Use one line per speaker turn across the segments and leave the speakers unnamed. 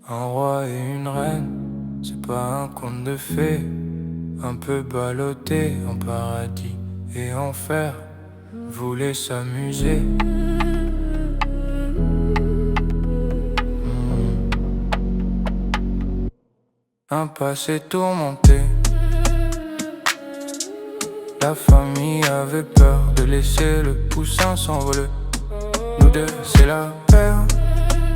Un roi et une reine, c'est pas un conte de fées. Un peu ballotté en paradis et enfer, voulait s'amuser. Un passé tourmenté. La famille avait peur de laisser le poussin s'envoler. Nous deux, c'est la paire.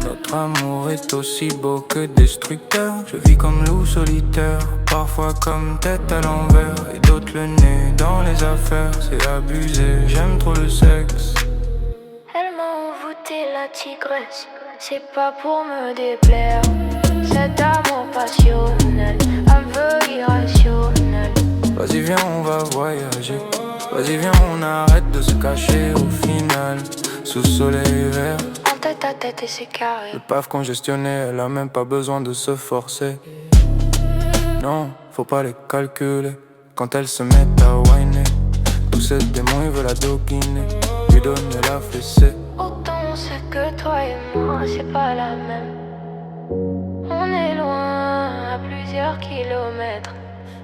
Notre amour est aussi beau que destructeur. Je vis comme loup solitaire, parfois comme tête à l'envers, et d'autres le nez dans les affaires. C'est abusé, j'aime trop le sexe.
Elle m'a envoûté la tigresse, c'est pas pour me déplaire. Cet amour passionnel, un peu irrationnel.
Vas-y viens on va voyager. Vas-y viens on arrête de se cacher au final, sous soleil vert.
En tête à tête et c'est carré.
Le paf congestionné, elle a même pas besoin de se forcer. Non, faut pas les calculer. Quand elles se mettent à whiner, tous ces démons ils veulent la doquiner, lui donner la fessée.
Autant on sait que toi et moi c'est pas la même. On est loin à plusieurs kilomètres.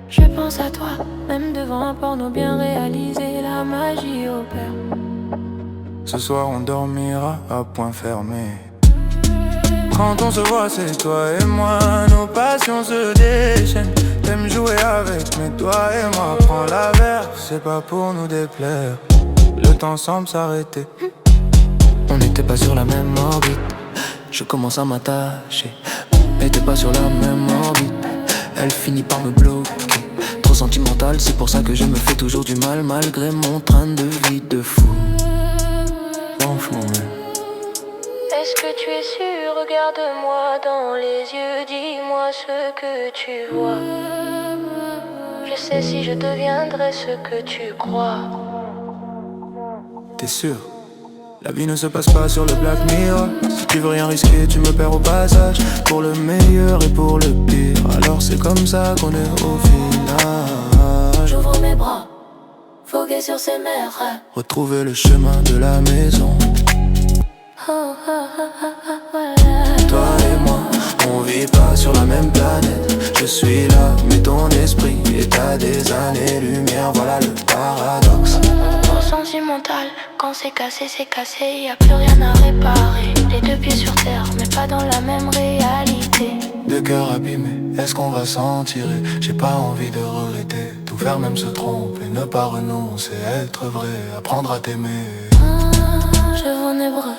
Je pense à toi, même devant un porno bien réalisé, la magie opère.
Ce soir on dormira à point fermé. Quand on se voit c'est toi et moi, nos passions se déchaînent. T'aimes jouer avec, mais toi et moi prends la verve. C'est pas pour nous déplaire, le temps semble s'arrêter.
On n'était pas sur la même orbite. Je commence à m'attacher, mais t'es pas sur la même orbite. Elle finit par me bloquer. Trop sentimental, c'est pour ça que je me fais toujours du mal, malgré mon train de vie de fou.
Franchement mais
Est-ce que tu es sûr? Regarde-moi dans les yeux, dis-moi ce que tu vois. Je sais si je deviendrai ce que tu crois.
t'es sûr? La vie ne se passe pas sur le Black Mirror. Si tu veux rien risquer, tu me perds au passage. Pour le meilleur et pour le pire, alors c'est comme ça qu'on est au final.
J'ouvre mes bras, voguer sur ces mers.
Retrouver le chemin de la maison. Toi et moi, on vit pas sur la même planète. Je suis là, mais ton esprit est à des années-lumière. Voilà le paradoxe.
Trop sentimental, quand c'est cassé, y a plus rien à réparer. Les deux pieds sur terre, mais pas dans la même réalité.
Deux cœurs abîmés, est-ce qu'on va s'en tirer? J'ai pas envie de regretter, tout faire même se tromper, ne pas renoncer, être vrai, apprendre à t'aimer.
Je vous n'ai repris.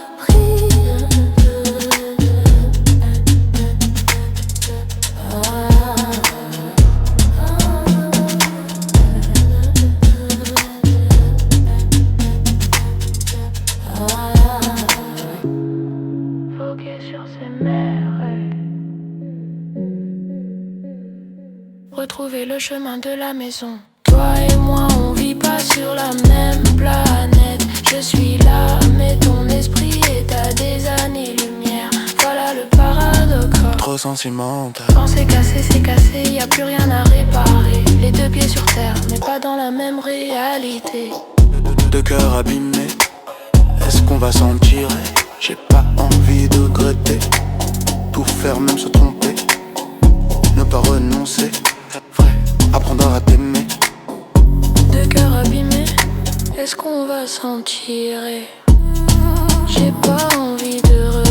Voguer sur ces mers. Retrouver le chemin de la maison. Toi et moi, on vit pas sur la même planète. Je suis là, mais ton esprit est à des années-lumière. Voilà le paradoxe.
Trop sentimental.
Quand c'est cassé, y a plus rien à réparer. Les deux pieds sur terre, mais pas dans la même réalité.
Deux cœurs abîmés, est-ce qu'on va s'en tirer? J'ai pas envie de regretter, tout faire même se tromper, ne pas renoncer, vrai, apprendre à t'aimer.
Deux cœurs abîmés, est-ce qu'on va s'en tirer? J'ai pas envie de